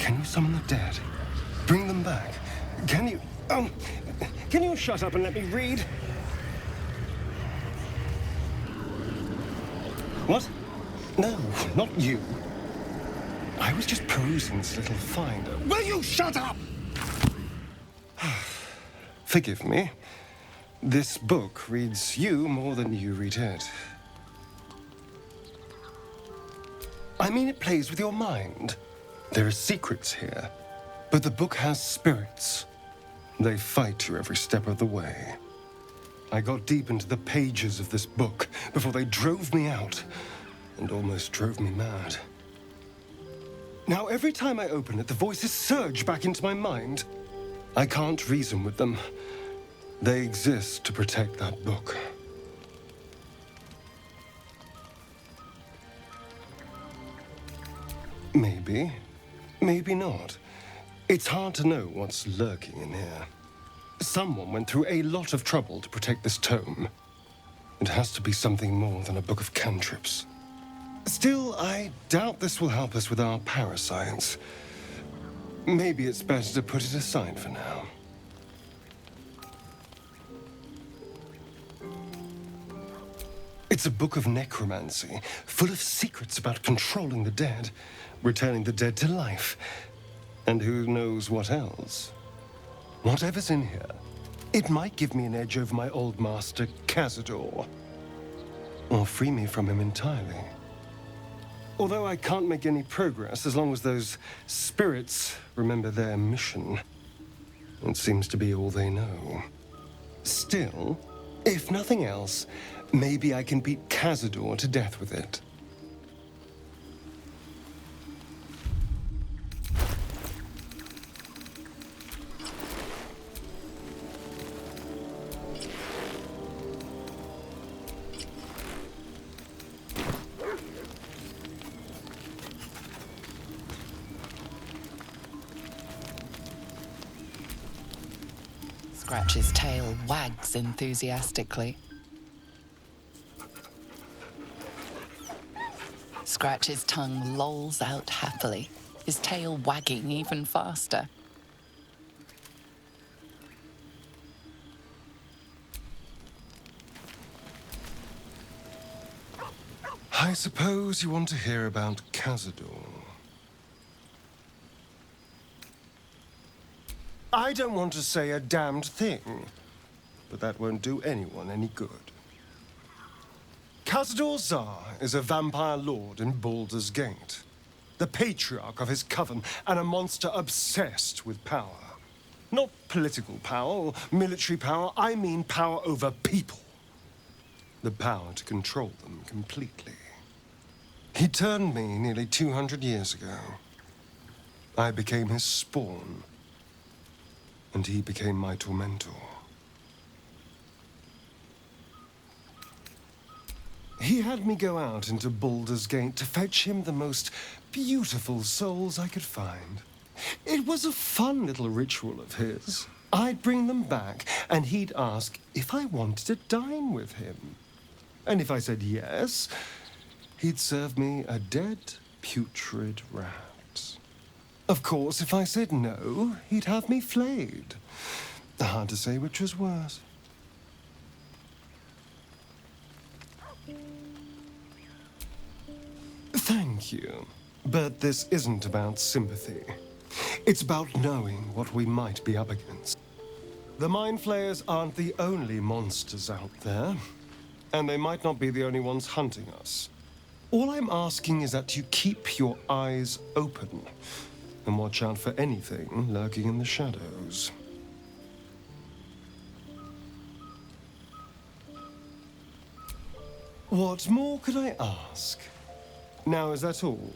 Can you summon the dead? Bring them back? Can you... can you shut up and let me read? What? No, not you. I was just perusing this little find. Will you shut up? Forgive me. This book reads you more than you read it. I mean, it plays with your mind. There are secrets here, but the book has spirits. They fight you every step of the way. I got deep into the pages of this book before they drove me out and almost drove me mad. Now, every time I open it, the voices surge back into my mind. I can't reason with them. They exist to protect that book. Maybe. Maybe not. It's hard to know what's lurking in here. Someone went through a lot of trouble to protect this tome. It has to be something more than a book of cantrips. Still, I doubt this will help us with our parascience. Maybe it's better to put it aside for now. It's a book of necromancy, full of secrets about controlling the dead, returning the dead to life, and who knows what else. Whatever's in here, it might give me an edge over my old master, Cazador, or free me from him entirely. Although I can't make any progress as long as those spirits remember their mission. It seems to be all they know. Still, if nothing else, maybe I can beat Cazador to death with it. Scratch's tail wags enthusiastically. Scratch's tongue lolls out happily, his tail wagging even faster. I suppose you want to hear about Cazador. I don't want to say a damned thing, but that won't do anyone any good. Cazador Zar is a vampire lord in Baldur's Gate, the patriarch of his coven, and a monster obsessed with power. Not political power or military power, I mean power over people. The power to control them completely. He turned me nearly 200 years ago. I became his spawn, and he became my tormentor. He had me go out into Baldur's Gate to fetch him the most beautiful souls I could find. It was a fun little ritual of his. I'd bring them back, and he'd ask if I wanted to dine with him. And if I said yes, he'd serve me a dead, putrid rat. Of course, if I said no, he'd have me flayed. Hard to say which was worse. Thank you. But this isn't about sympathy. It's about knowing what we might be up against. The Mind Flayers aren't the only monsters out there, and they might not be the only ones hunting us. All I'm asking is that you keep your eyes open and watch out for anything lurking in the shadows. What more could I ask? Now, is that all?